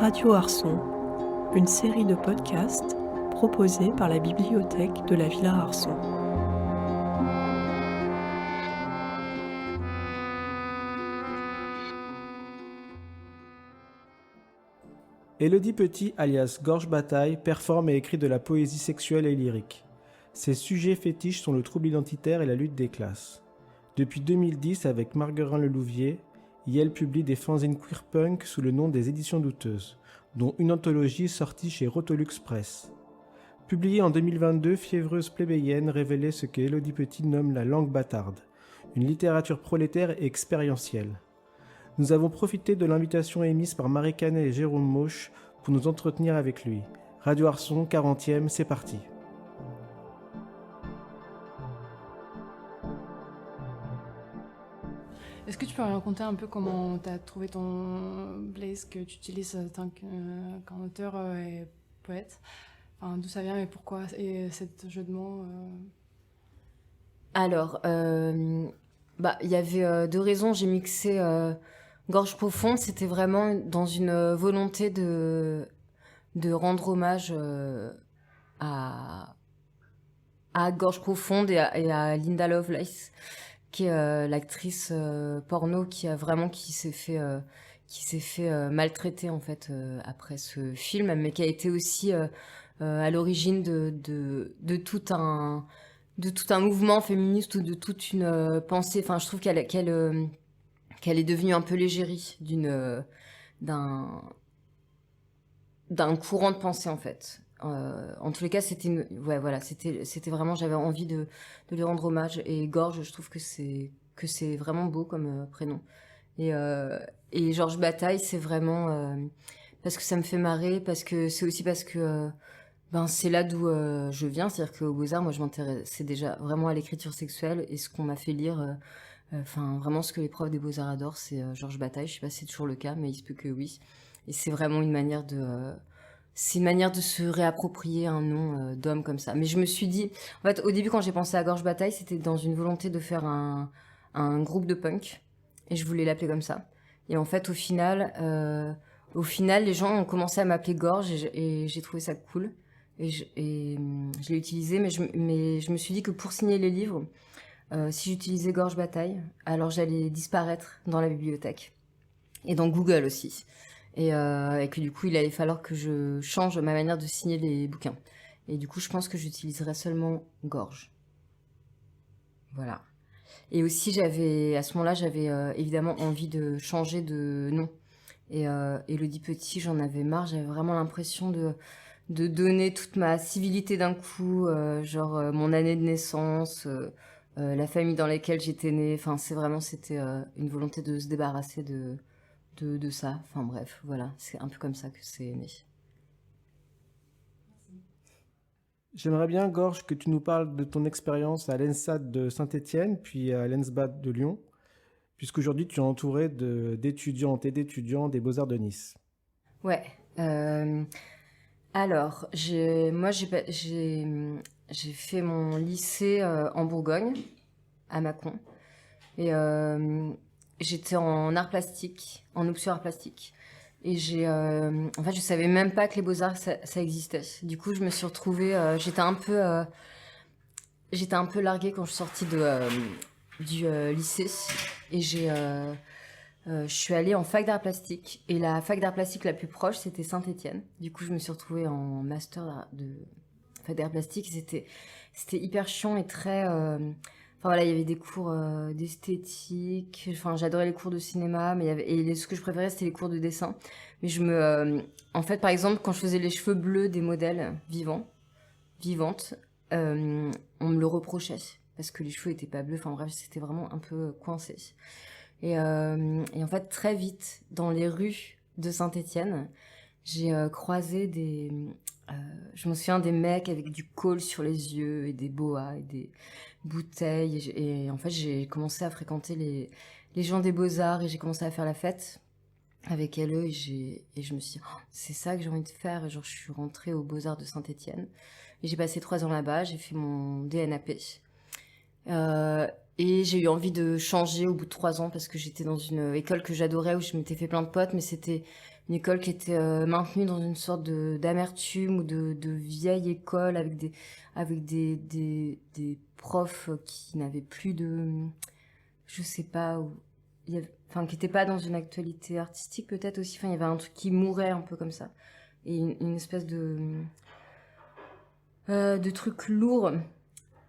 Radio Arson, une série de podcasts proposée par la bibliothèque de la Villa Arson. Élodie Petit, alias Gorge Bataille, performe et écrit de la poésie sexuelle et lyrique. Ses sujets fétiches sont le trouble identitaire et la lutte des classes. Depuis 2010, avec Marguerin Lelouvier, Yel publie des fanzines queer-punk sous le nom des Éditions Douteuses, dont une anthologie sortie chez Rotolux Press. Publiée en 2022, Fiévreuse plébéienne révélait ce que Élodie Petit nomme la langue bâtarde, une littérature prolétaire et expérientielle. Nous avons profité de l'invitation émise par Marie Canet et Jérôme Mauche pour nous entretenir avec lui. Radio Arson, 40e, c'est parti. Est-ce que tu peux me raconter un peu comment tu as trouvé ton blaze que tu utilises qu'en auteur et poète, enfin, d'où ça vient et pourquoi, et cet jeu de mots Alors, il y avait deux raisons. J'ai mixé Gorge Profonde, c'était vraiment dans une volonté de rendre hommage à Gorge Profonde et à Linda Lovelace, qui est l'actrice porno qui s'est fait maltraiter en fait après ce film, mais qui a été aussi à l'origine de tout un mouvement féministe ou de toute une pensée. Enfin, je trouve qu'elle est devenue un peu l'égérie d'un courant de pensée en fait. En tous les cas, c'était vraiment, j'avais envie de lui rendre hommage. Et Gorge, je trouve que c'est vraiment beau comme prénom. Et Georges Bataille, c'est vraiment parce que ça me fait marrer, parce que c'est aussi parce que c'est là d'où je viens, c'est-à-dire qu'au Beaux-Arts, moi je m'intéressais déjà vraiment à l'écriture sexuelle, et ce qu'on m'a fait lire, vraiment ce que les profs des Beaux-Arts adorent, c'est Georges Bataille. Je sais pas si c'est toujours le cas, mais il se peut que oui. Et c'est vraiment une manière de se réapproprier un nom d'homme comme ça. Mais je me suis dit, en fait, au début, quand j'ai pensé à Gorge Bataille, c'était dans une volonté de faire un groupe de punk, et je voulais l'appeler comme ça. Et en fait, au final, les gens ont commencé à m'appeler Gorge, et j'ai trouvé ça cool. Et je l'ai utilisé, mais je me suis dit que pour signer les livres, si j'utilisais Gorge Bataille, alors j'allais disparaître dans la bibliothèque. Et dans Google aussi. Et que du coup, il allait falloir que je change ma manière de signer les bouquins. Et du coup, je pense que j'utiliserai seulement Gorge. Voilà. Et aussi, à ce moment-là, j'avais évidemment envie de changer de nom. Et Élodie Petit, j'en avais marre. J'avais vraiment l'impression de donner toute ma civilité d'un coup, mon année de naissance, la famille dans laquelle j'étais née. Enfin, c'était une volonté de se débarrasser de ça. Enfin bref, voilà, c'est un peu comme ça que c'est né. J'aimerais bien, Gorge, que tu nous parles de ton expérience à l'ENSAD de Saint-Étienne, puis à l'ENSBAD de Lyon, puisqu'aujourd'hui tu es entouré d'étudiantes et d'étudiants des Beaux-Arts de Nice. Ouais. Alors, j'ai fait mon lycée en Bourgogne, à Mâcon. Et j'étais en art plastique, en option art plastique. Et en fait, je savais même pas que les Beaux-Arts, ça existait. Du coup, je me suis retrouvée, j'étais un peu larguée quand je suis sortie du lycée. Et je suis allée en fac d'art plastique. Et la fac d'art plastique la plus proche, c'était Saint-Étienne. Du coup, je me suis retrouvée en master de fac d'art plastique. C'était hyper chiant et très... Enfin voilà, il y avait des cours d'esthétique. Enfin, j'adorais les cours de cinéma, mais ce que je préférais, c'était les cours de dessin. Mais en fait, par exemple, quand je faisais les cheveux bleus des modèles vivantes, on me le reprochait parce que les cheveux étaient pas bleus. Enfin bref, c'était vraiment un peu coincé. Et en fait, très vite, dans les rues de Saint-Étienne, j'ai croisé je me souviens des mecs avec du col sur les yeux et des boas et des bouteilles. Et en fait, j'ai commencé à fréquenter les gens des Beaux-Arts, et j'ai commencé à faire la fête avec eux. Et je me suis dit, oh, c'est ça que j'ai envie de faire. Et je suis rentrée aux Beaux-Arts de Saint-Étienne. Et j'ai passé 3 ans là-bas, j'ai fait mon DNAP. Et j'ai eu envie de changer au bout de 3 ans, parce que j'étais dans une école que j'adorais, où je m'étais fait plein de potes, mais c'était une école qui était maintenue dans une sorte d'amertume ou de vieille école avec des profs qui n'avaient plus je sais pas, enfin qui n'étaient pas dans une actualité artistique peut-être aussi. Enfin, il y avait un truc qui mourait un peu comme ça et une espèce de truc lourd,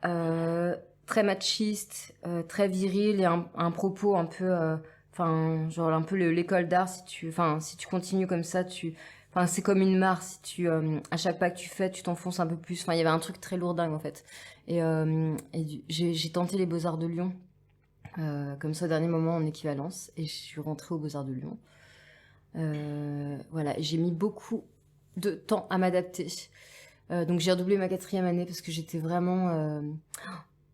très machiste, très viril et un propos un peu enfin genre un peu l'école d'art, si tu continues comme ça, enfin c'est comme une mare, si tu à chaque pas que tu fais tu t'enfonces un peu plus. Enfin il y avait un truc très lourdingue en fait. Et j'ai tenté les Beaux-Arts de Lyon comme ça au dernier moment en équivalence et je suis rentrée aux Beaux-Arts de Lyon. Voilà, j'ai mis beaucoup de temps à m'adapter. Donc j'ai redoublé ma 4e année parce que j'étais vraiment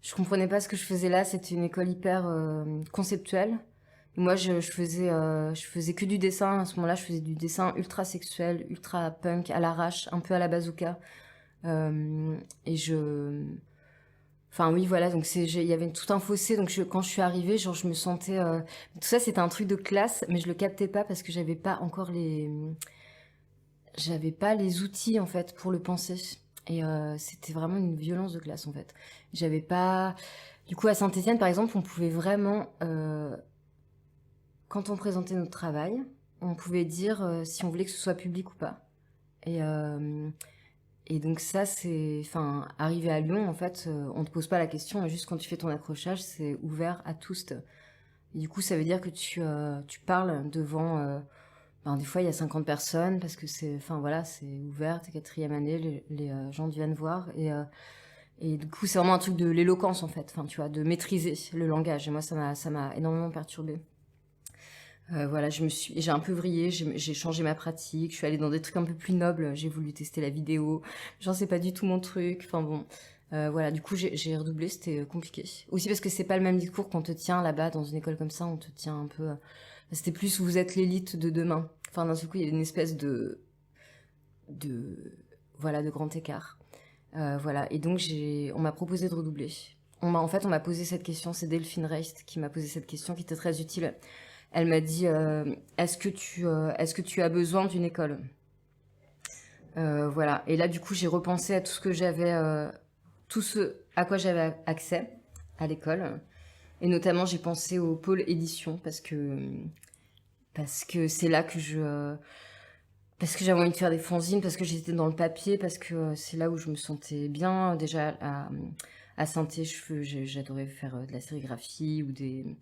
je comprenais pas ce que je faisais là. C'était une école hyper conceptuelle. Et moi, je faisais que du dessin. À ce moment-là, je faisais du dessin ultra sexuel, ultra punk, à l'arrache, un peu à la bazooka. Et enfin oui, voilà. Donc il y avait tout un fossé. Donc quand je suis arrivée, genre je me sentais. Tout ça, c'était un truc de classe, mais je le captais pas parce que j'avais pas les outils en fait pour le penser. Et c'était vraiment une violence de classe en fait. J'avais pas. Du coup, à Saint-Étienne, par exemple, on pouvait vraiment, quand on présentait notre travail, on pouvait dire si on voulait que ce soit public ou pas. Et donc ça, enfin, arrivé à Lyon, en fait, on te pose pas la question, et juste quand tu fais ton accrochage, c'est ouvert à tous. Et du coup, ça veut dire que tu parles devant. Des fois, il y a 50 personnes parce que enfin voilà, c'est ouvert, t'es 4e année, les gens viennent voir et du coup, c'est vraiment un truc de l'éloquence en fait, enfin tu vois, de maîtriser le langage. Et moi, ça m'a énormément perturbée. Voilà, j'ai un peu vrillé, j'ai changé ma pratique, je suis allée dans des trucs un peu plus nobles, j'ai voulu tester la vidéo, genre c'est pas du tout mon truc, enfin bon. Voilà, du coup j'ai redoublé, c'était compliqué. Aussi parce que c'est pas le même discours qu'on te tient là-bas dans une école comme ça, on te tient un peu. C'était plus vous êtes l'élite de demain. Enfin d'un seul coup il y a une espèce de grand écart. Voilà, et donc on m'a proposé de redoubler. On m'a posé cette question, c'est Delphine Reist qui m'a posé cette question qui était très utile. Elle m'a dit est-ce que tu as besoin d'une école? Voilà. Et là, du coup, j'ai repensé à tout ce que j'avais, tout ce à quoi j'avais accès à l'école. Et notamment, j'ai pensé au pôle édition parce que c'est là que parce que j'avais envie de faire des fanzines, parce que j'étais dans le papier, parce que c'est là où je me sentais bien. Déjà, à Saint-Étienne, j'adorais faire de la sérigraphie ou de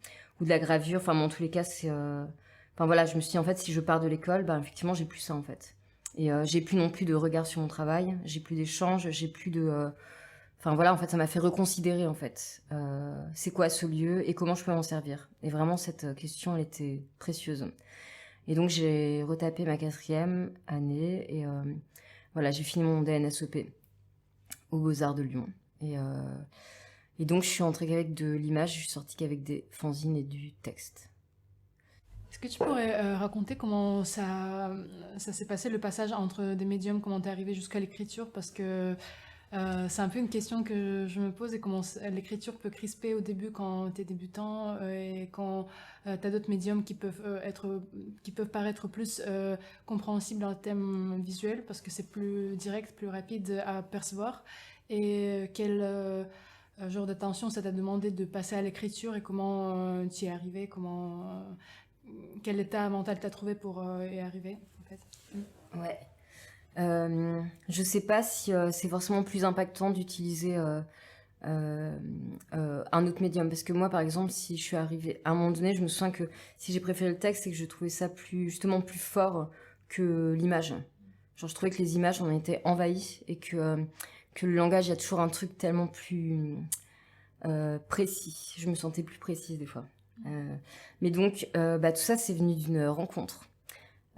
la gravure. Enfin, en tous les cas, enfin voilà, je me suis dit, en fait, si je pars de l'école, effectivement, j'ai plus ça, en fait. Et j'ai plus non plus de regard sur mon travail, j'ai plus d'échanges, j'ai plus de... Enfin voilà, en fait, ça m'a fait reconsidérer, en fait, c'est quoi ce lieu et comment je peux m'en servir. Et vraiment, cette question, elle était précieuse. Et donc, j'ai retapé ma 4e année et voilà, j'ai fini mon DNSEP aux Beaux-Arts de Lyon. Et donc, je suis entrée qu'avec de l'image, je suis sortie qu'avec des fanzines et du texte. Est-ce que tu pourrais raconter comment ça s'est passé, le passage entre des médiums, comment t'es arrivé jusqu'à l'écriture? Parce que c'est un peu une question que je me pose et comment l'écriture peut crisper au début quand t'es débutant et quand t'as d'autres médiums qui peuvent paraître plus compréhensibles en termes visuels parce que c'est plus direct, plus rapide à percevoir. Et quel genre d'attention ça t'a demandé de passer à l'écriture et comment tu y es arrivé, quel état mental t'as trouvé pour y arriver en fait? Ouais. Je sais pas si c'est forcément plus impactant d'utiliser un autre médium. Parce que moi, par exemple, si je suis arrivée à un moment donné, je me souviens que si j'ai préféré le texte, c'est que je trouvais ça justement plus fort que l'image. Genre, je trouvais que les images en étaient envahies et que le langage, il y a toujours un truc tellement plus précis. Je me sentais plus précise des fois. Mais donc, tout ça, c'est venu d'une rencontre.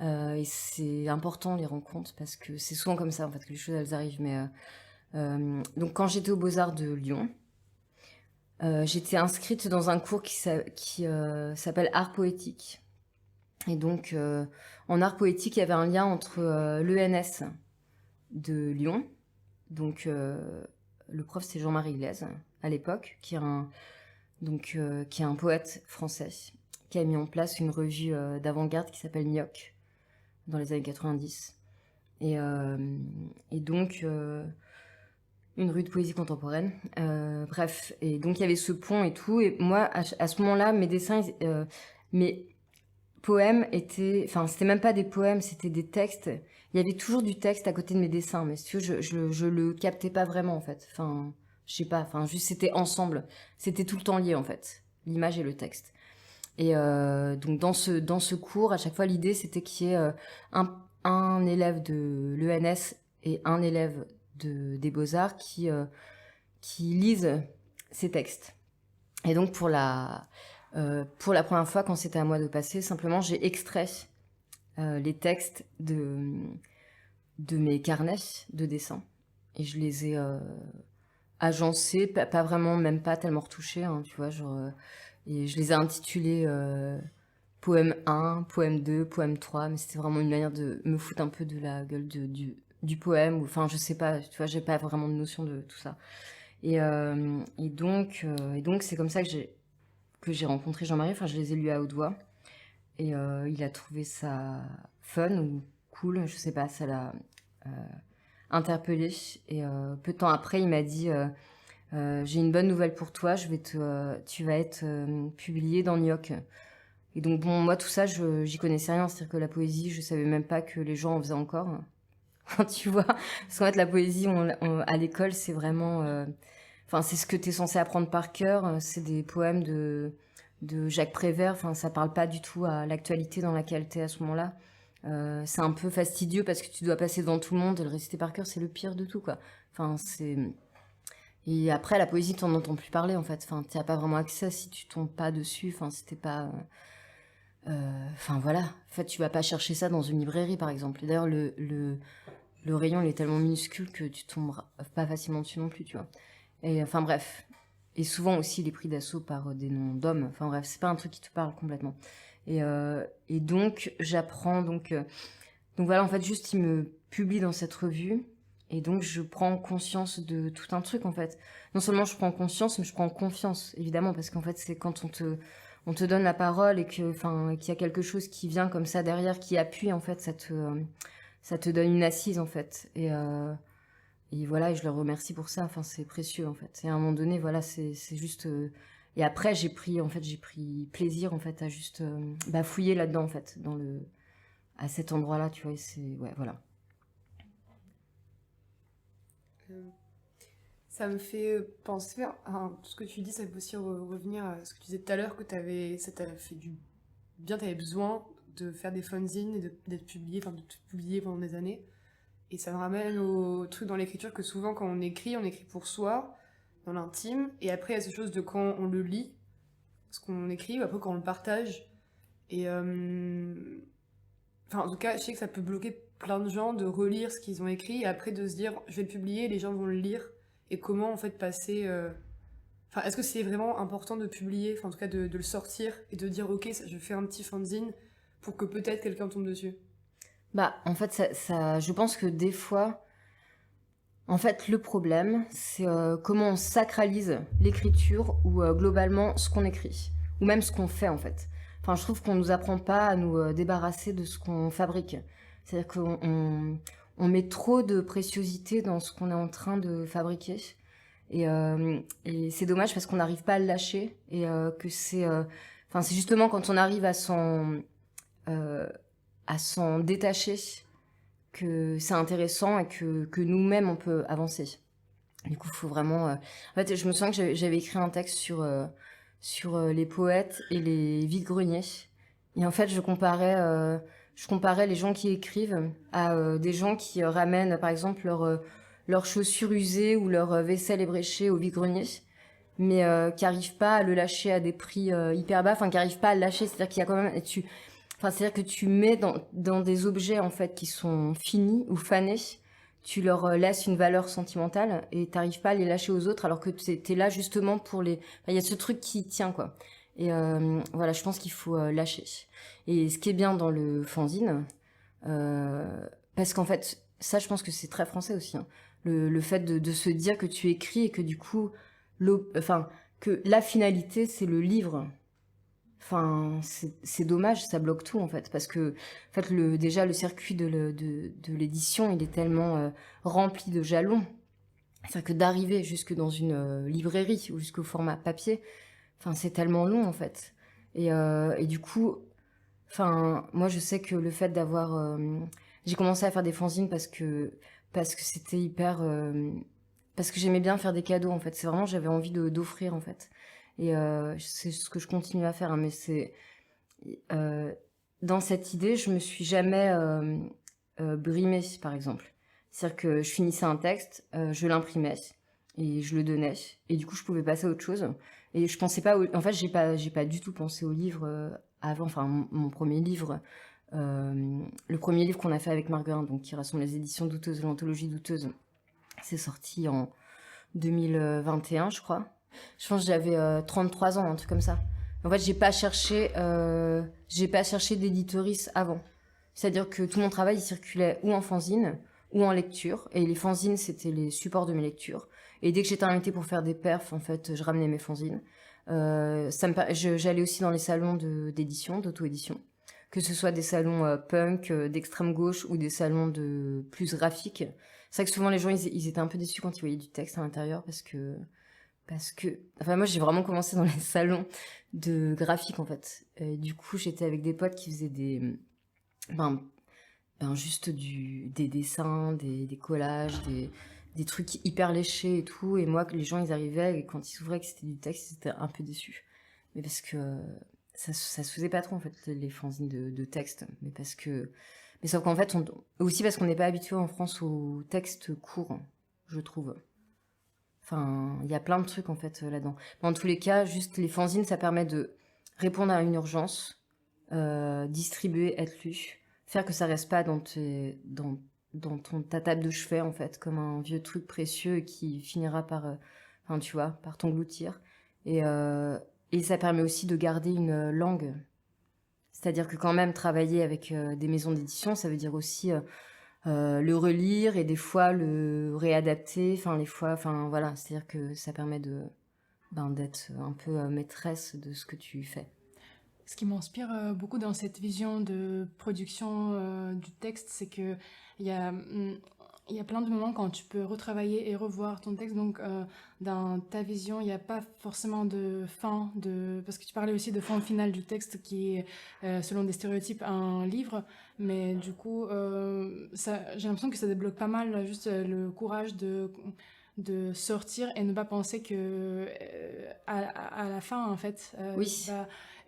Et c'est important les rencontres parce que c'est souvent comme ça en fait que les choses elles arrivent. Mais donc quand j'étais aux Beaux-Arts de Lyon, j'étais inscrite dans un cours qui s'appelle Art poétique. Et donc en art poétique, il y avait un lien entre l'ENS de Lyon, donc le prof c'est Jean-Marie Glaise à l'époque, qui est un poète français qui a mis en place une revue d'avant-garde qui s'appelle Nioc. dans les années 90. Et donc, une rue de poésie contemporaine. Bref, et donc il y avait ce pont et tout. Et moi, à ce moment-là, mes dessins, mes poèmes étaient... Enfin, c'était même pas des poèmes, c'était des textes. Il y avait toujours du texte à côté de mes dessins, mais si tu veux, je le captais pas vraiment, en fait. Enfin, je sais pas, enfin, juste c'était ensemble. C'était tout le temps lié, en fait, l'image et le texte. Et donc, dans ce cours, à chaque fois, l'idée, c'était qu'il y ait un élève de l'ENS et un élève des Beaux-Arts qui lisent ces textes. Et donc, pour la première fois, quand c'était à moi de passer, simplement, j'ai extrait les textes de mes carnets de dessin. Et je les ai agencés, pas vraiment, même pas tellement retouchés, hein, tu vois, genre... et je les ai intitulés poème 1, poème 2, poème 3, mais c'était vraiment une manière de me foutre un peu de la gueule du poème, ou enfin, je sais pas, tu vois, j'ai pas vraiment de notion de tout ça. Et donc, c'est comme ça que j'ai rencontré Jean-Marie, enfin, je les ai lus à haute voix. Et il a trouvé ça fun ou cool, je sais pas, ça l'a interpellé. Et peu de temps après, il m'a dit j'ai une bonne nouvelle pour toi, tu vas être publié dans New York. Et donc bon, moi tout ça, j'y connaissais rien, c'est-à-dire que la poésie, je savais même pas que les gens en faisaient encore. Tu vois, parce qu'en fait la poésie, à l'école, c'est vraiment, enfin c'est ce que t'es censé apprendre par cœur, c'est des poèmes de Jacques Prévert, enfin ça parle pas du tout à l'actualité dans laquelle t'es à ce moment-là. C'est un peu fastidieux parce que tu dois passer devant tout le monde et le réciter par cœur, c'est le pire de tout, quoi. Enfin et après la poésie, t'en entends plus parler en fait. Enfin t'y as pas vraiment accès si tu tombes pas dessus. Enfin c'était pas, enfin voilà. En fait tu vas pas chercher ça dans une librairie par exemple. Et d'ailleurs le rayon il est tellement minuscule que tu tombes pas facilement dessus non plus, tu vois. Et enfin bref. Et souvent aussi, il est pris d'assaut par des noms d'hommes. Enfin bref, c'est pas un truc qui te parle complètement. Et donc, j'apprends. Donc voilà, en fait, juste, il me publie dans cette revue. Et donc, je prends conscience de tout un truc, en fait. Non seulement je prends conscience, mais je prends confiance, évidemment. Parce qu'en fait, c'est quand on te donne la parole et qu'il y a quelque chose qui vient comme ça derrière, qui appuie, en fait, ça te donne une assise, en fait. Et voilà, et je leur remercie pour ça. Enfin, c'est précieux, en fait. Et à un moment donné, voilà, c'est juste... Et après, j'ai pris plaisir, en fait, à juste fouiller là-dedans, en fait, à cet endroit-là, tu vois. Et c'est... Ouais, voilà. Ça me fait penser à tout ce que tu dis, ça peut aussi revenir à ce que tu disais tout à l'heure, que ça t'a fait du bien, t'avais besoin de faire des fanzines et d'être publié, enfin de te publier pendant des années. Et ça me ramène au truc dans l'écriture que souvent quand on écrit pour soi, dans l'intime, et après il y a cette chose de quand on le lit, ce qu'on écrit, ou après quand on le partage. Et enfin en tout cas, je sais que ça peut bloquer plein de gens de relire ce qu'ils ont écrit et après de se dire je vais le publier, les gens vont le lire. Et comment en fait passer... Enfin, est-ce que c'est vraiment important de publier, enfin en tout cas de le sortir et de dire ok, je fais un petit fanzine pour que peut-être quelqu'un tombe dessus? Bah, en fait, je pense que des fois, en fait, le problème, c'est comment on sacralise l'écriture ou globalement ce qu'on écrit, ou même ce qu'on fait, en fait. Enfin, je trouve qu'on nous apprend pas à nous débarrasser de ce qu'on fabrique. C'est-à-dire qu'on met trop de préciosité dans ce qu'on est en train de fabriquer. Et c'est dommage parce qu'on n'arrive pas à le lâcher et que c'est justement quand on arrive à s'en détacher que c'est intéressant et que nous-mêmes on peut avancer. Du coup, il faut vraiment... En fait, je me souviens que j'avais écrit un texte sur les poètes et les vides-greniers. Et en fait, je comparais les gens qui écrivent à des gens qui ramènent, par exemple, leurs chaussures usées ou leur vaisselle ébréchée au vide-grenier, mais qui n'arrivent pas à le lâcher à des prix hyper bas, enfin qui n'arrivent pas à le lâcher, c'est-à-dire qu'il y a quand même... c'est-à-dire que tu mets dans des objets en fait qui sont finis ou fanés, tu leur laisses une valeur sentimentale et tu n'arrives pas à les lâcher aux autres alors que tu es là justement pour les... Il y a ce truc qui tient, quoi. Et voilà, je pense qu'il faut lâcher. Et ce qui est bien dans le fanzine, parce qu'en fait, ça je pense que c'est très français aussi, hein, le fait de se dire que tu écris et que du coup, que la finalité c'est le livre. enfin, c'est dommage, ça bloque tout en fait, parce que en fait, déjà le circuit de l'édition, il est tellement rempli de jalons. C'est-à-dire que d'arriver jusque dans une librairie ou jusqu'au format papier, enfin, c'est tellement long en fait. Et du coup, enfin, moi je sais que le fait d'avoir, j'ai commencé à faire des fanzines parce que c'était hyper, parce que j'aimais bien faire des cadeaux en fait. C'est vraiment, j'avais envie d'offrir en fait. Et c'est ce que je continue à faire, hein, mais c'est dans cette idée, je me suis jamais brimée, par exemple. C'est-à-dire que je finissais un texte, je l'imprimais et je le donnais, et du coup je pouvais passer à autre chose. Et je pensais pas, en fait, j'ai pas du tout pensé au livre avant. Enfin, mon premier livre, le premier livre qu'on a fait avec Marguerite, donc qui rassemble les éditions douteuses, l'anthologie douteuse, c'est sorti en 2021, je crois. Je pense que j'avais 33 ans, un truc comme ça. En fait, j'ai pas cherché d'éditorice avant. C'est-à-dire que tout mon travail, il circulait ou en fanzine, ou en lecture. Et les fanzines, c'était les supports de mes lectures. Et dès que j'étais invitée pour faire des perfs, en fait, je ramenais mes fanzines. J'allais aussi dans les salons d'édition, d'auto-édition. Que ce soit des salons punk, d'extrême gauche, ou des salons de plus graphiques. C'est vrai que souvent, les gens, ils étaient un peu déçus quand ils voyaient du texte à l'intérieur, parce que, enfin, moi, j'ai vraiment commencé dans les salons de graphique, en fait. Et du coup, j'étais avec des potes qui faisaient juste des dessins, des collages, des trucs hyper léchés et tout. Et moi, les gens, ils arrivaient et quand ils s'ouvraient que c'était du texte, ils étaient un peu déçus. Mais parce que ça se faisait pas trop, en fait, les fanzines de texte. Mais sauf qu'en fait, aussi parce qu'on n'est pas habitué en France au texte court, je trouve. Enfin, il y a plein de trucs, en fait, là-dedans. Mais en tous les cas, juste les fanzines, ça permet de répondre à une urgence, distribuer, être lu, faire que ça reste pas dans ta table de chevet, en fait, comme un vieux truc précieux qui finira par, enfin, tu vois, par t'engloutir. Et ça permet aussi de garder une langue. C'est-à-dire que quand même, travailler avec des maisons d'édition, ça veut dire aussi le relire et des fois le réadapter, enfin voilà, c'est-à-dire que ça permet d'être un peu maîtresse de ce que tu fais. Ce qui m'inspire beaucoup dans cette vision de production du texte, c'est que il y a plein de moments quand tu peux retravailler et revoir ton texte. Donc, dans ta vision, il n'y a pas forcément de fin, parce que tu parlais aussi de fin finale du texte qui est, selon des stéréotypes, un livre. Mais du coup, j'ai l'impression que ça débloque pas mal juste le courage de sortir et ne pas penser que à la fin, en fait. Oui.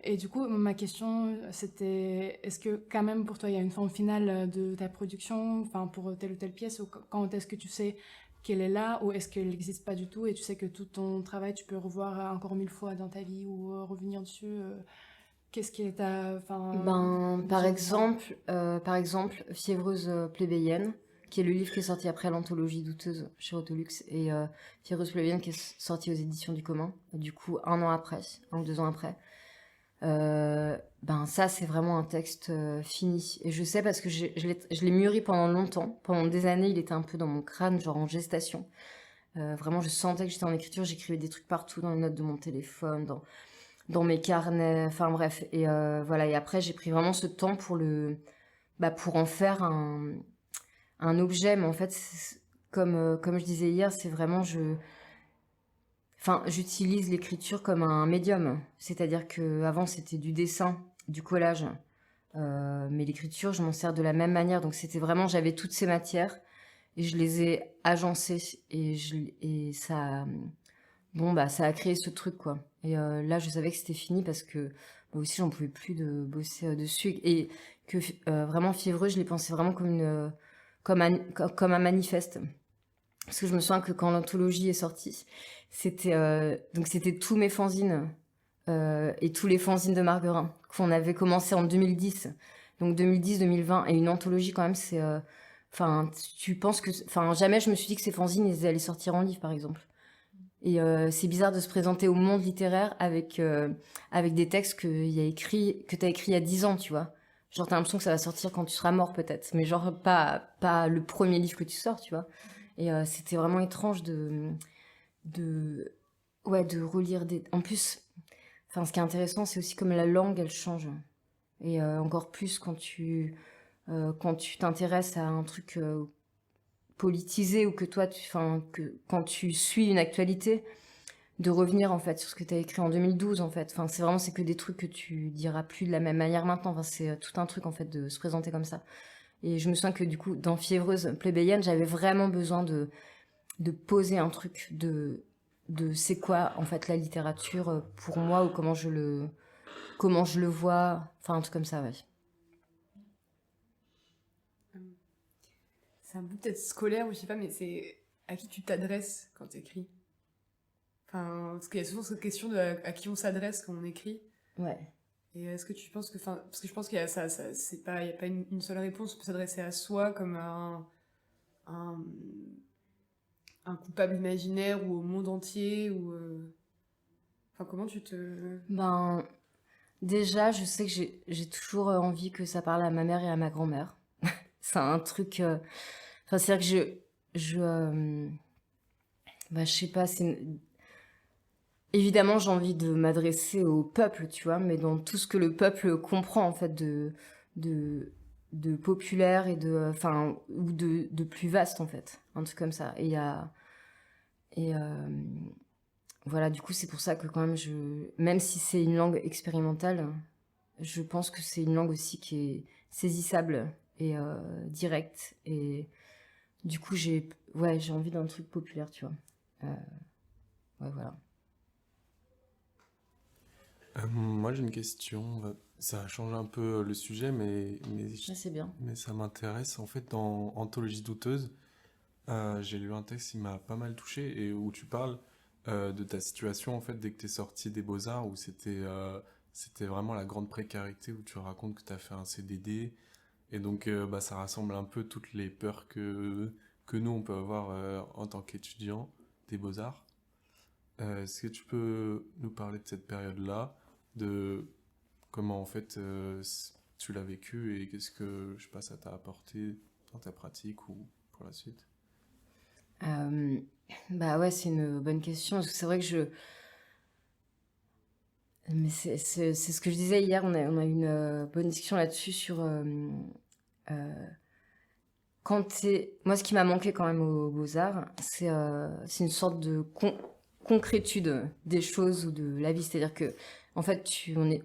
Et du coup, ma question, c'était, est-ce que quand même pour toi, il y a une forme finale de ta production, enfin pour telle ou telle pièce, ou quand est-ce que tu sais qu'elle est là, ou est-ce qu'elle n'existe pas du tout, et tu sais que tout ton travail, tu peux revoir encore 1000 fois dans ta vie, ou revenir dessus qu'est-ce qui est ta... Par exemple, Fiévreuse plébéienne, qui est le livre qui est sorti après l'anthologie douteuse chez Autolux, et Fiévreuse plébéienne qui est sorti aux éditions du commun, du coup 1 ou 2 ans après. Ça c'est vraiment un texte fini, et je sais parce que je l'ai mûri pendant longtemps, pendant des années. Il était un peu dans mon crâne, genre en gestation. Vraiment, je sentais que j'étais en écriture, j'écrivais des trucs partout dans les notes de mon téléphone, dans mes carnets, enfin bref. Et voilà, et après j'ai pris vraiment ce temps pour en faire un objet. Mais en fait, comme je disais hier, c'est vraiment j'utilise l'écriture comme un médium. C'est-à-dire qu'avant, c'était du dessin, du collage. Mais l'écriture, je m'en sers de la même manière. Donc c'était vraiment, j'avais toutes ces matières et je les ai agencées. Et ça a créé ce truc, quoi. Et là, je savais que c'était fini parce que aussi, j'en pouvais plus de bosser dessus. Et que vraiment, Fiévreux, je l'ai pensé vraiment comme un manifeste. Parce que je me souviens que quand l'anthologie est sortie, c'était tous mes fanzines et tous les fanzines de Marguerite qu'on avait commencé en 2010. Donc 2010-2020, et une anthologie quand même, c'est... tu penses que... jamais je me suis dit que ces fanzines, ils allaient sortir en livre, par exemple. Et c'est bizarre de se présenter au monde littéraire avec des textes que t'as écrit il y a 10 ans, tu vois. Genre, t'as l'impression que ça va sortir quand tu seras mort, peut-être. Mais genre, pas le premier livre que tu sors, tu vois. Et c'était vraiment étrange de relire des... En plus, Enfin, ce qui est intéressant, c'est aussi comme la langue, elle change. Et encore plus quand tu t'intéresses à un truc politisé ou que toi, quand tu suis une actualité, de revenir en fait sur ce que tu as écrit en 2012 en fait. Enfin, c'est que des trucs que tu diras plus de la même manière maintenant. Enfin, c'est tout un truc en fait de se présenter comme ça. Et je me souviens que du coup, dans Fiévreuse plébéienne, j'avais vraiment besoin de poser un truc de c'est quoi en fait la littérature pour moi ou comment je le vois. Enfin, un truc comme ça, ouais. C'est un peu peut-être scolaire ou je sais pas, mais c'est à qui tu t'adresses quand t'écris? Enfin, parce qu'il y a souvent cette question de à qui on s'adresse quand on écrit. Ouais. Et est-ce que tu penses que, enfin, parce que je pense qu'il y a c'est pas, il y a pas une seule réponse. On peut s'adresser à soi comme à un, un coupable imaginaire ou au monde entier ou, enfin, comment tu te... Ben, déjà, je sais que j'ai toujours envie que ça parle à ma mère et à ma grand-mère. C'est un truc. Enfin, c'est-à-dire que bah, je sais pas, évidemment, j'ai envie de m'adresser au peuple, tu vois, mais dans tout ce que le peuple comprend, en fait, de, de populaire et enfin, ou de plus vaste, en fait. Un truc comme ça. Et voilà, du coup, c'est pour ça que quand même, même si c'est une langue expérimentale, je pense que c'est une langue aussi qui est saisissable et directe. Et du coup, j'ai envie d'un truc populaire, tu vois. Ouais, voilà. Moi, j'ai une question. Ça change un peu le sujet, Ça, c'est bien. mais ça m'intéresse. En fait, dans Anthologie douteuse, j'ai lu un texte qui m'a pas mal touché et où tu parles de ta situation, en fait, dès que tu es sorti des Beaux-Arts, où c'était vraiment la grande précarité, où tu racontes que tu as fait un CDD. Et donc, bah, ça rassemble un peu toutes les peurs que nous, on peut avoir en tant qu'étudiant des Beaux-Arts. Est-ce que tu peux nous parler de cette période-là, de comment en fait tu l'as vécu et qu'est-ce que je sais pas, ça t'a apporté dans ta pratique ou pour la suite? Bah ouais, c'est une bonne question. Parce que c'est vrai que mais c'est ce que je disais hier, on a eu une bonne discussion là-dessus sur... Moi, ce qui m'a manqué quand même aux Beaux-Arts, c'est une sorte de concrétude des choses ou de la vie. C'est-à-dire que, en fait,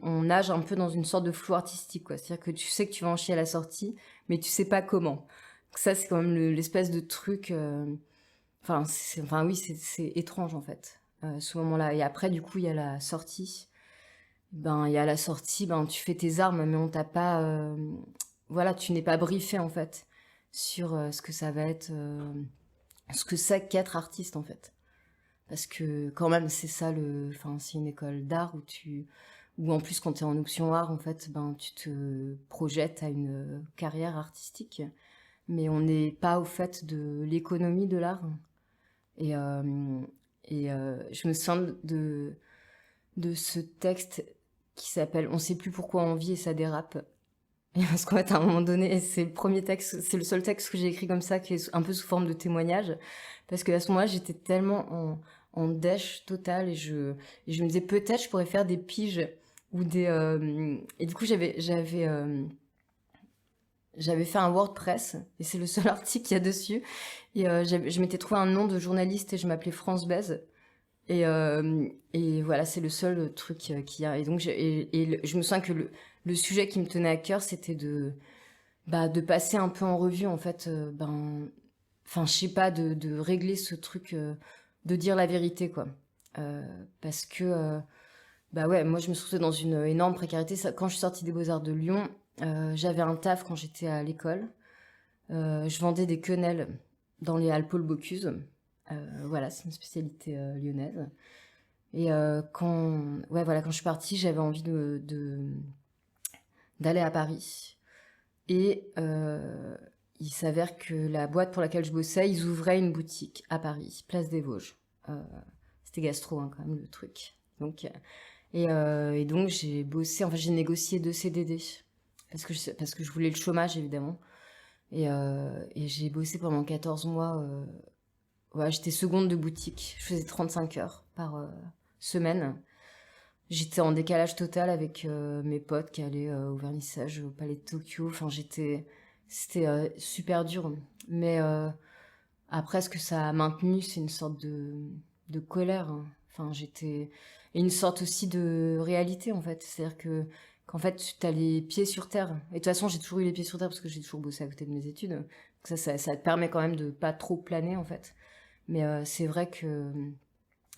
on nage un peu dans une sorte de flou artistique, quoi. C'est-à-dire que tu sais que tu vas en chier à la sortie, mais tu sais pas comment. Donc ça, c'est quand même l'espèce de truc... oui, c'est étrange, en fait, ce moment-là. Et après, du coup, il y a la sortie. Ben, il y a la sortie, ben, tu fais tes armes, mais on t'a pas... voilà, tu n'es pas briefé, en fait, sur ce que ça va être... ce que c'est qu'être artiste, en fait. Parce que, quand même, c'est ça, c'est une école d'art où en plus, quand tu es en option art, en fait, ben, tu te projettes à une carrière artistique. Mais on n'est pas au fait de l'économie de l'art. Et je me souviens de ce texte qui s'appelle On sait plus pourquoi on vit et ça dérape. Et parce qu'en fait, à un moment donné, c'est le premier texte, c'est le seul texte que j'ai écrit comme ça, qui est un peu sous forme de témoignage. Parce qu'à ce moment-là, j'étais tellement en dèche totale et je me disais peut-être je pourrais faire des piges ou et du coup, j'avais fait un WordPress et c'est le seul article qu'il y a dessus. Et je m'étais trouvé un nom de journaliste et je m'appelais France Baise. Et voilà, c'est le seul truc qu'il y a. Et donc, je me sens que le sujet qui me tenait à cœur, c'était de passer un peu en revue, en fait, je sais pas, de régler ce truc, de dire la vérité, quoi. Parce que, ouais, moi, je me suis retrouvée dans une énorme précarité. Quand je suis sortie des Beaux-Arts de Lyon, j'avais un taf quand j'étais à l'école. Je vendais des quenelles dans les halles Paul Bocuse. Voilà, c'est une spécialité lyonnaise. Et quand je suis partie, j'avais envie d'aller à Paris. Et il s'avère que la boîte pour laquelle je bossais, ils ouvraient une boutique à Paris, place des Vosges. C'était gastro, hein, quand même, le truc. Donc, et donc, j'ai bossé, enfin, j'ai négocié 2 CDD. Parce que je voulais le chômage, évidemment. Et j'ai bossé pendant 14 mois. Ouais, j'étais seconde de boutique. Je faisais 35 heures par semaine. j'étais en décalage total avec mes potes qui allaient au vernissage au Palais de Tokyo. Enfin, c'était super dur. Mais après, ce que ça a maintenu, c'est une sorte de colère, hein. Enfin, et une sorte aussi de réalité, en fait. C'est-à-dire qu'en fait, tu as les pieds sur terre. Et de toute façon, j'ai toujours eu les pieds sur terre parce que j'ai toujours bossé à côté de mes études. Donc ça te permet quand même de pas trop planer, en fait. Mais c'est vrai que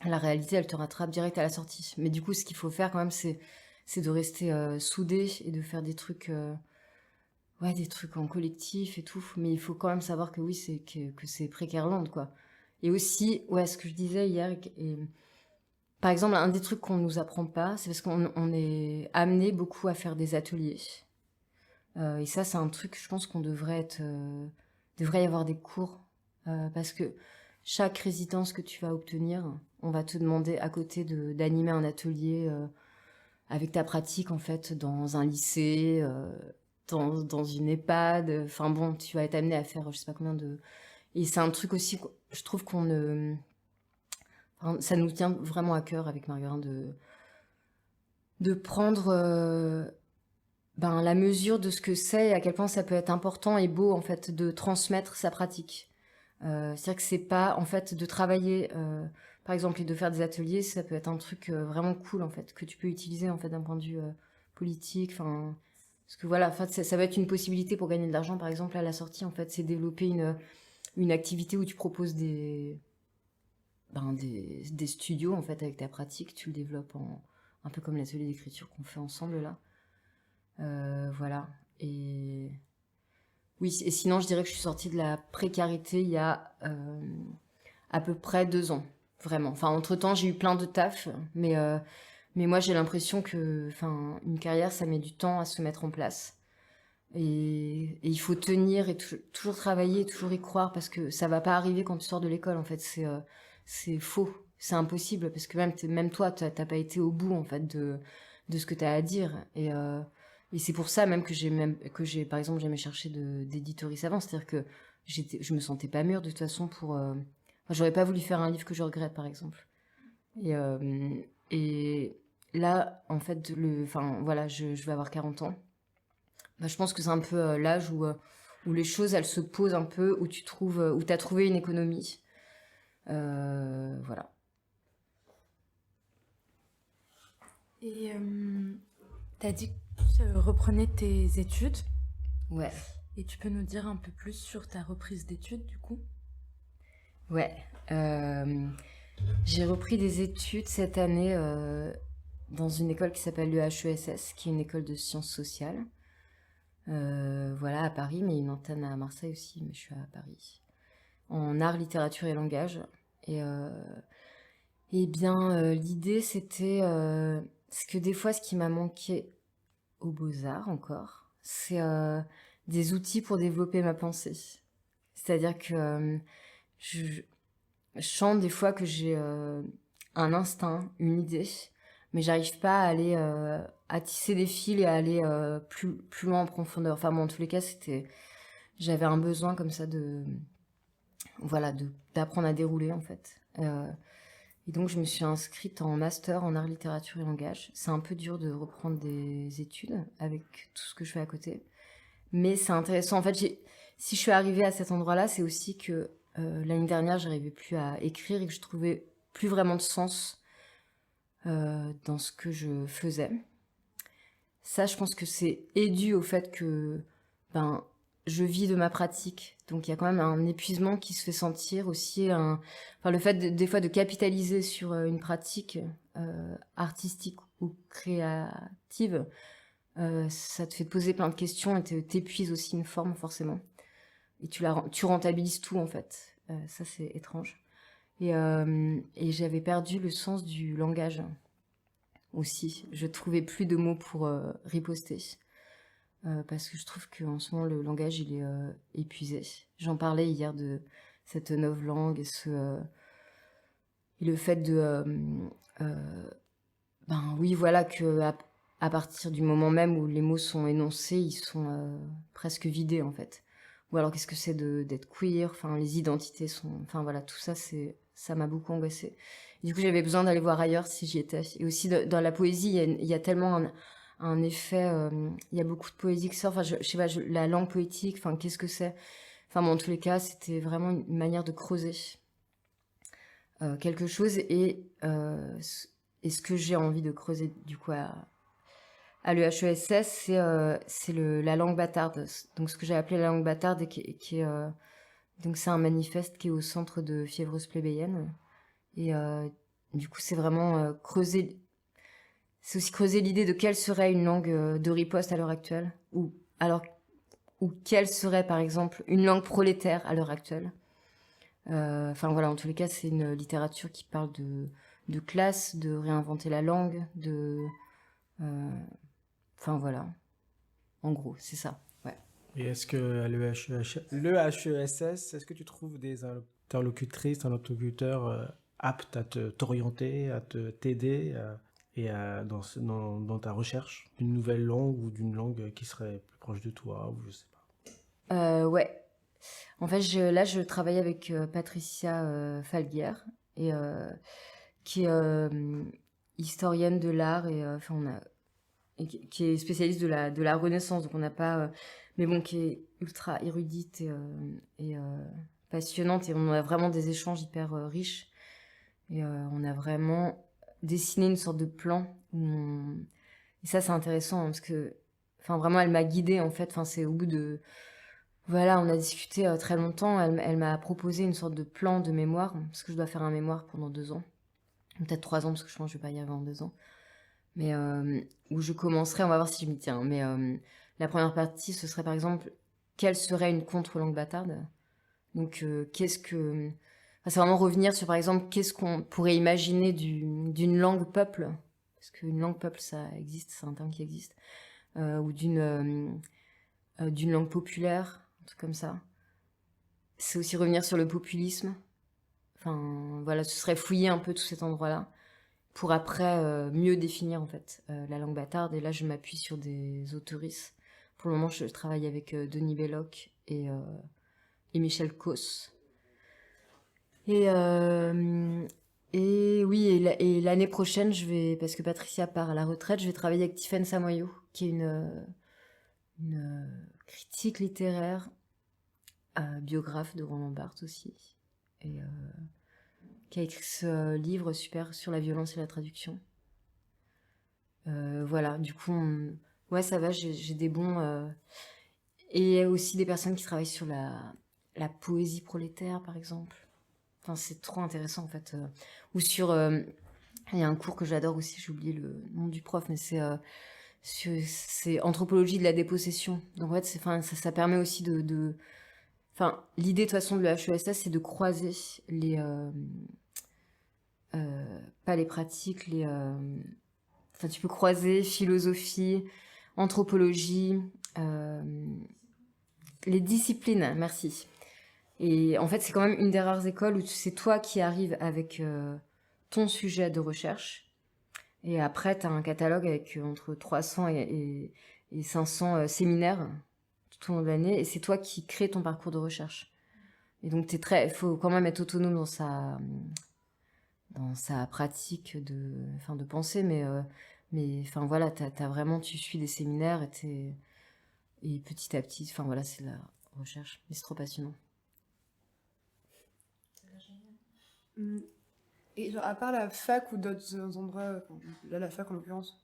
la réalité, elle te rattrape direct à la sortie. Mais du coup, ce qu'il faut faire quand même, c'est de rester soudé et de faire des trucs, ouais, des trucs en collectif et tout. Mais il faut quand même savoir que oui, que c'est précaire quoi. Et aussi, ouais, ce que je disais hier, par exemple, un des trucs qu'on nous apprend pas, c'est parce qu'on est amené beaucoup à faire des ateliers. Et ça, c'est un truc, je pense qu'on devrait y avoir des cours. Parce que chaque résidence que tu vas obtenir, on va te demander à côté d'animer un atelier avec ta pratique, en fait, dans un lycée, dans une EHPAD. Enfin bon, tu vas être amené à faire je sais pas combien de... Et c'est un truc aussi, je trouve qu'on ne... Enfin, ça nous tient vraiment à cœur avec Marguerite de prendre la mesure de ce que c'est et à quel point ça peut être important et beau, en fait, de transmettre sa pratique. C'est-à-dire que c'est pas, en fait, de travailler, par exemple, et de faire des ateliers, ça peut être un truc vraiment cool, en fait, que tu peux utiliser, en fait, d'un point de vue politique, enfin... Parce que voilà, en fait, ça va être une possibilité pour gagner de l'argent, par exemple, à la sortie, en fait, c'est développer une activité où tu proposes des studios, en fait, avec ta pratique, tu le développes un peu comme l'atelier d'écriture qu'on fait ensemble, là. Voilà. Et... Oui, et sinon, je dirais que je suis sortie de la précarité il y a à peu près 2 ans, vraiment. Enfin, entre-temps, j'ai eu plein de taf, mais moi, j'ai l'impression que une carrière, ça met du temps à se mettre en place. Et il faut tenir et toujours travailler, toujours y croire, parce que ça va pas arriver quand tu sors de l'école, en fait. C'est faux, c'est impossible, parce que même toi, t'as pas été au bout, en fait, de ce que t'as à dire. Et c'est pour ça même que par exemple, jamais cherché d'éditoristes avant. C'est-à-dire que je me sentais pas mûre de toute façon pour... j'aurais pas voulu faire un livre que je regrette, par exemple. Et là, en fait, voilà, je vais avoir 40 ans. Je pense que c'est un peu l'âge où les choses, elles se posent un peu, où t'as trouvé une économie. Voilà. Et t'as dit que tu reprenais tes études. Ouais. Et tu peux nous dire un peu plus sur ta reprise d'études, du coup? Ouais. J'ai repris des études cette année dans une école qui s'appelle l'EHESS, qui est une école de sciences sociales. Voilà, à Paris, mais une antenne à Marseille aussi, mais je suis à Paris. En art, littérature et langage. Et bien, l'idée, c'était... parce que des fois, ce qui m'a manqué aux Beaux-Arts encore, c'est des outils pour développer ma pensée. C'est-à-dire que je sens des fois que j'ai un instinct, une idée, mais j'arrive pas à aller à tisser des fils et à aller plus loin en profondeur. Enfin bon, en tous les cas, j'avais un besoin comme ça d'apprendre à dérouler, en fait. Et donc, je me suis inscrite en master en art, littérature et langage. C'est un peu dur de reprendre des études avec tout ce que je fais à côté. Mais c'est intéressant. En fait, si je suis arrivée à cet endroit-là, c'est aussi que l'année dernière, j'arrivais plus à écrire et que je trouvais plus vraiment de sens dans ce que je faisais. Ça, je pense que c'est dû au fait que je vis de ma pratique. Donc il y a quand même un épuisement qui se fait sentir aussi. Le fait des fois de capitaliser sur une pratique artistique ou créative, ça te fait te poser plein de questions et t'épuise aussi une forme forcément. Et tu rentabilises tout en fait. Ça c'est étrange. Et j'avais perdu le sens du langage aussi. Je trouvais plus de mots pour riposter. Parce que je trouve qu'en ce moment le langage il est épuisé. J'en parlais hier de cette novlangue et le fait oui voilà que à partir du moment même où les mots sont énoncés, ils sont presque vidés en fait. Ou alors qu'est-ce que c'est d'être queer, les identités sont, voilà, tout ça ça m'a beaucoup angoissée. Du coup, j'avais besoin d'aller voir ailleurs si j'y étais. Et aussi, dans la poésie, il y a tellement un effet... il y a beaucoup de poésie qui sort. Enfin, je sais pas, la langue poétique, enfin, qu'est-ce que c'est? Enfin, bon, en tous les cas, c'était vraiment une manière de creuser quelque chose. Et ce que j'ai envie de creuser, du coup, à l'EHESS, c'est la langue bâtarde. Donc, ce que j'ai appelé la langue bâtarde, et qui est... donc, c'est un manifeste qui est au centre de Fiévreuse plébéienne. Et du coup, c'est vraiment creuser... C'est aussi creuser l'idée de quelle serait une langue de riposte à l'heure actuelle. Ou quelle serait, par exemple, une langue prolétaire à l'heure actuelle. Enfin, voilà, en tous les cas, c'est une littérature qui parle de classe, de réinventer la langue, Enfin, voilà. En gros, c'est ça. Ouais. Et est-ce que à l'EHESS, est-ce que tu trouves des interlocutrices, interlocuteurs aptes à t'orienter, t'aider dans ta recherche d'une nouvelle langue ou d'une langue qui serait plus proche de toi, ou je sais pas. Ouais. En fait, là, je travaille avec Patricia Falguière, qui est historienne de l'art qui est spécialiste de la Renaissance. Donc, on n'a pas... mais bon, qui est ultra érudite et passionnante. Et on a vraiment des échanges hyper riches. Et on a vraiment dessiné une sorte de plan. Et ça, c'est intéressant, hein, parce que... Enfin, vraiment, elle m'a guidée, en fait. Enfin, c'est au bout de... Voilà, on a discuté très longtemps. Elle m'a proposé une sorte de plan de mémoire, parce que je dois faire un mémoire pendant 2 ans. Peut-être 3 ans, parce que je pense que je vais pas y arriver en 2 ans. Mais où je commencerai, on va voir si je m'y tiens. Mais la première partie, ce serait par exemple, quelle serait une contre-langue bâtarde? Donc, enfin, c'est vraiment revenir sur, par exemple, qu'est-ce qu'on pourrait imaginer d'une langue peuple? Parce qu'une langue peuple, ça existe, c'est un terme qui existe. Ou d'une langue populaire, un truc comme ça. C'est aussi revenir sur le populisme. Enfin, voilà, ce serait fouiller un peu tout cet endroit-là pour après mieux définir en fait la langue bâtarde. Et là, je m'appuie sur des autoristes. Pour le moment, je travaille avec Denis Belloc et Michel Causse. Et oui, et l'année prochaine, parce que Patricia part à la retraite, je vais travailler avec Tiffaine Samoyo, qui est une critique littéraire, biographe de Roland Barthes aussi, et qui a écrit ce livre super sur la violence et la traduction. Voilà, du coup, ouais, ça va, j'ai des bons... et aussi des personnes qui travaillent sur la poésie prolétaire, par exemple. Enfin, c'est trop intéressant, en fait. Ou sur... il y a un cours que j'adore aussi, j'ai oublié le nom du prof, mais c'est anthropologie de la dépossession. Donc, en fait, ça permet aussi Enfin, l'idée, de toute façon, de l'EHESS, c'est de croiser pas les pratiques, Enfin, tu peux croiser philosophie, anthropologie, les disciplines, merci. Et en fait, c'est quand même une des rares écoles où c'est toi qui arrives avec ton sujet de recherche. Et après, tu as un catalogue avec entre 300 et 500 séminaires tout au long de l'année. Et c'est toi qui crées ton parcours de recherche. Et donc, il faut quand même être autonome dans sa pratique de pensée. Mais enfin, voilà, vraiment, tu suis des séminaires et petit à petit, enfin, voilà, c'est la recherche. Mais c'est trop passionnant. Et genre, à part la fac ou d'autres endroits, enfin, là la fac en l'occurrence,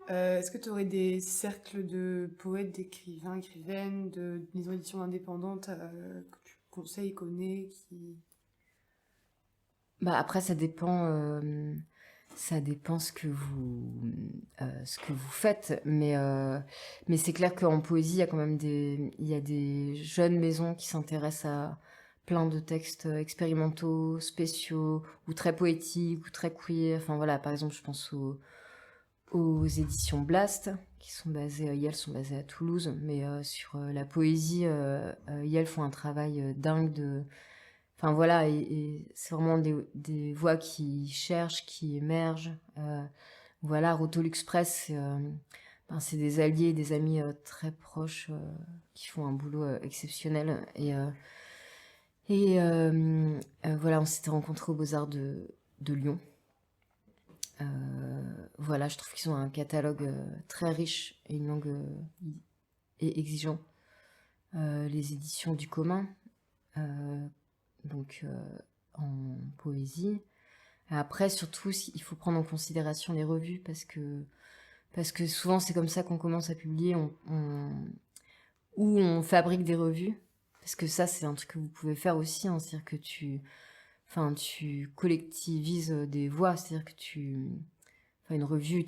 est-ce que tu aurais des cercles de poètes, d'écrivains, écrivaines, de maisons d'édition indépendantes que tu conseilles, connais, qui... Bah après, ça dépend ce que vous faites, mais c'est clair qu'en poésie, il y a quand même il y a des jeunes maisons qui s'intéressent à plein de textes expérimentaux, spéciaux, ou très poétiques, ou très queer. Enfin voilà, par exemple, je pense aux éditions Blast, qui sont basées, Yale sont basées à Toulouse, mais sur la poésie, Yale font un travail dingue Enfin voilà, et c'est vraiment des voix qui cherchent, qui émergent. Voilà, Rotolux Press, c'est des alliés, des amis très proches qui font un boulot exceptionnel. Et voilà, on s'était rencontrés aux Beaux-Arts de Lyon. Voilà, je trouve qu'ils ont un catalogue très riche et une langue et exigeant. Les éditions du commun, donc en poésie. Après, surtout, il faut prendre en considération les revues parce que souvent c'est comme ça qu'on commence à publier, ou on fabrique des revues. Parce que ça, c'est un truc que vous pouvez faire aussi, hein, c'est-à-dire que tu collectivises des voix, c'est-à-dire que une revue,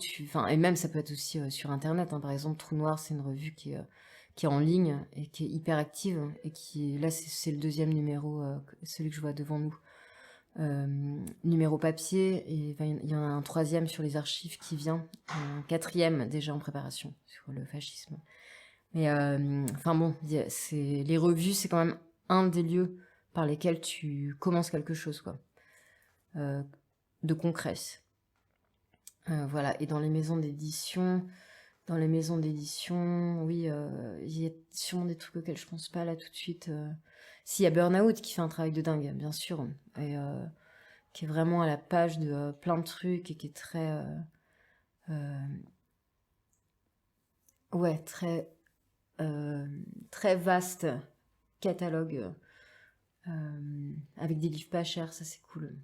et même ça peut être aussi sur Internet, hein. Par exemple, Trou Noir, c'est une revue qui est en ligne et qui est hyper active, et là, c'est le 2e numéro, celui que je vois devant nous. Numéro papier, et il y en a un 3e sur les archives qui vient, un 4e déjà en préparation sur le fascisme. Mais les revues, c'est quand même un des lieux par lesquels tu commences quelque chose, quoi, de concret. Voilà. Et dans les maisons d'édition, oui, il y a sûrement des trucs auxquels je pense pas là tout de suite. S'il y a Burnout qui fait un travail de dingue, bien sûr, et qui est vraiment à la page de plein de trucs et qui est très, très vaste catalogue, avec des livres pas chers, ça c'est cool.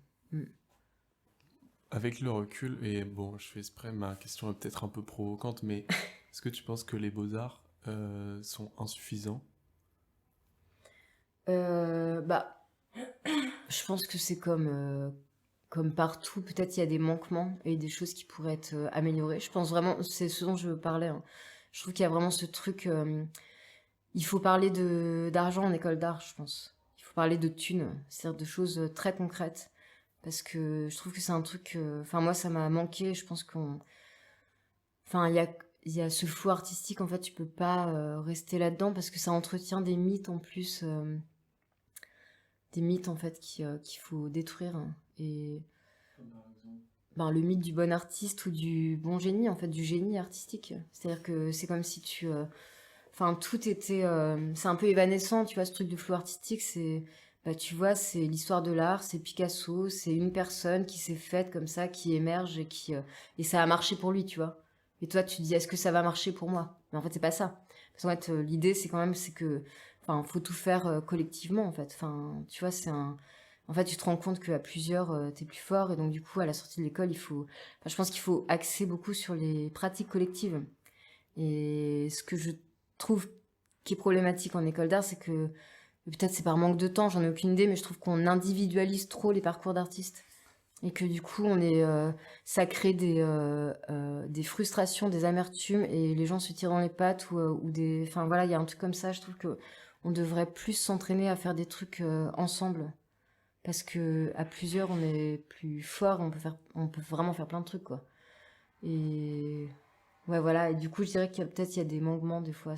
Avec le recul, et bon, je fais exprès, ma question est peut-être un peu provocante, mais est-ce que tu penses que les beaux-arts sont insuffisants? Je pense que c'est comme partout, peut-être il y a des manquements et des choses qui pourraient être améliorées. Je pense vraiment, c'est ce dont je parlais, hein. Je trouve qu'il y a vraiment ce truc, il faut parler d'argent en école d'art, je pense. Il faut parler de thunes, c'est-à-dire de choses très concrètes. Parce que je trouve que c'est un truc, moi ça m'a manqué, je pense il y a ce flou artistique, en fait, tu peux pas rester là-dedans parce que ça entretient des mythes en plus, des mythes en fait qu'il faut détruire. Et le mythe du bon artiste ou du bon génie, en fait, du génie artistique. C'est-à-dire que c'est comme si tout était, c'est un peu évanescent, tu vois, ce truc de flou artistique, tu vois, c'est l'histoire de l'art, c'est Picasso, c'est une personne qui s'est faite comme ça, qui émerge et ça a marché pour lui, tu vois. Et toi, tu te dis, est-ce que ça va marcher pour moi? Mais en fait, c'est pas ça. Parce qu'en fait, l'idée, c'est que, faut tout faire collectivement, en fait. Tu vois, en fait, tu te rends compte qu'à plusieurs, t'es plus fort, et donc du coup, à la sortie de l'école, je pense qu'il faut axer beaucoup sur les pratiques collectives. Et ce que je trouve qui est problématique en école d'art, c'est que peut-être c'est par manque de temps, j'en ai aucune idée, mais je trouve qu'on individualise trop les parcours d'artistes. Et que du coup, ça crée des frustrations, des amertumes, et les gens se tirent dans les pattes, il y a un truc comme ça. Je trouve qu'on devrait plus s'entraîner à faire des trucs ensemble. Parce que à plusieurs, on est plus fort, on peut vraiment faire plein de trucs, quoi. Et ouais, voilà. Et du coup, je dirais qu'il y a des manquements des fois.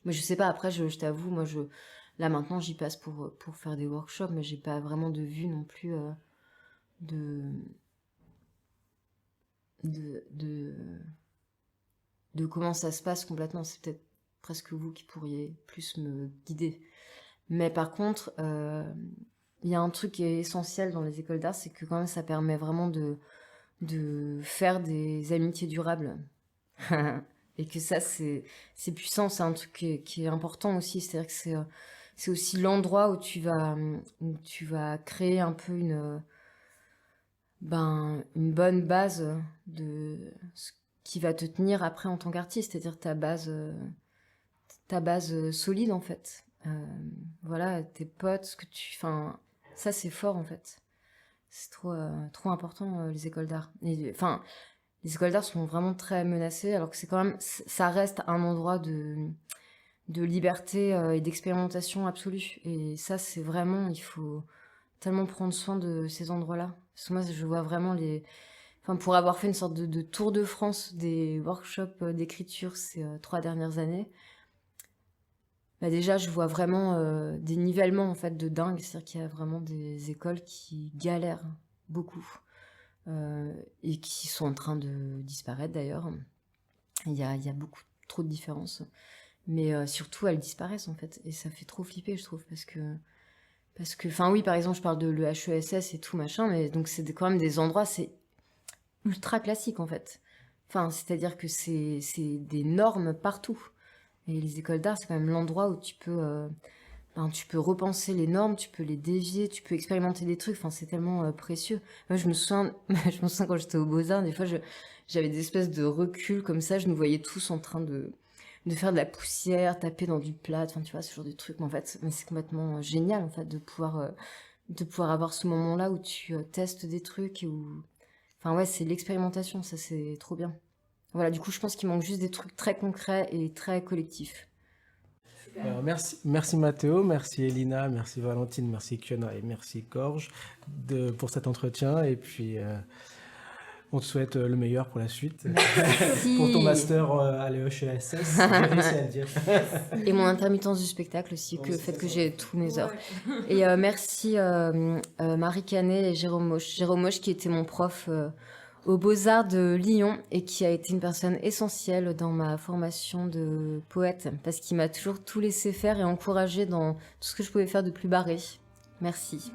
Mais je sais pas, après, je t'avoue, moi, là maintenant, j'y passe pour faire des workshops, mais j'ai pas vraiment de vue non plus de comment ça se passe complètement. C'est peut-être presque vous qui pourriez plus me guider. Mais par contre, il y a un truc qui est essentiel dans les écoles d'art, c'est que quand même, ça permet vraiment de faire des amitiés durables. Et que ça, c'est puissant, c'est un truc qui est important aussi. C'est-à-dire que c'est aussi l'endroit où tu vas créer un peu une bonne base de ce qui va te tenir après en tant qu'artiste. C'est-à-dire ta base solide, en fait. Voilà, tes potes, ça, c'est fort, en fait. C'est trop important, les écoles d'art. Les écoles d'art sont vraiment très menacées, alors que ça reste un endroit de liberté et d'expérimentation absolue. Et ça, c'est vraiment, il faut tellement prendre soin de ces endroits-là. Parce que moi, je vois vraiment pour avoir fait une sorte de tour de France des workshops d'écriture ces 3 dernières années, déjà, je vois vraiment des nivellements, en fait, de dingue. C'est-à-dire qu'il y a vraiment des écoles qui galèrent beaucoup. Et qui sont en train de disparaître d'ailleurs. Il y a beaucoup trop de différences, mais surtout elles disparaissent en fait, et ça fait trop flipper, je trouve, parce que oui, par exemple, je parle de l'EHESS et tout machin, mais donc c'est quand même des endroits, ultra classique en fait. Enfin, c'est-à-dire que c'est des normes partout. Et les écoles d'art, c'est quand même l'endroit où tu peux repenser les normes, tu peux les dévier, tu peux expérimenter des trucs. Enfin, c'est tellement précieux. Moi, je me souviens, je me souviens quand j'étais au Beaux-Arts, des fois, j'avais des espèces de recul comme ça. Je nous voyais tous en train de faire de la poussière, taper dans du plâtre. Enfin, tu vois, ce genre de trucs. Mais en fait, mais c'est complètement génial, en fait, de pouvoir avoir ce moment-là où tu testes des trucs et où... Enfin, ouais, c'est l'expérimentation. Ça, c'est trop bien. Voilà, du coup, je pense qu'il manque juste des trucs très concrets et très collectifs. Alors, merci Mathéo, merci Elina, merci Valentine, merci Kiona et merci Gorge pour cet entretien. Et puis, on te souhaite le meilleur pour la suite. Merci. Pour ton master à l'EHESS, j'ai réussi à le dire. Et mon intermittence du spectacle aussi, le fait que j'ai tous mes heures. Et merci Marie Canet et Jérôme Moche. Jérôme Moche qui était mon prof aux Beaux-Arts de Lyon et qui a été une personne essentielle dans ma formation de poète parce qu'il m'a toujours tout laissé faire et encouragé dans tout ce que je pouvais faire de plus barré. Merci.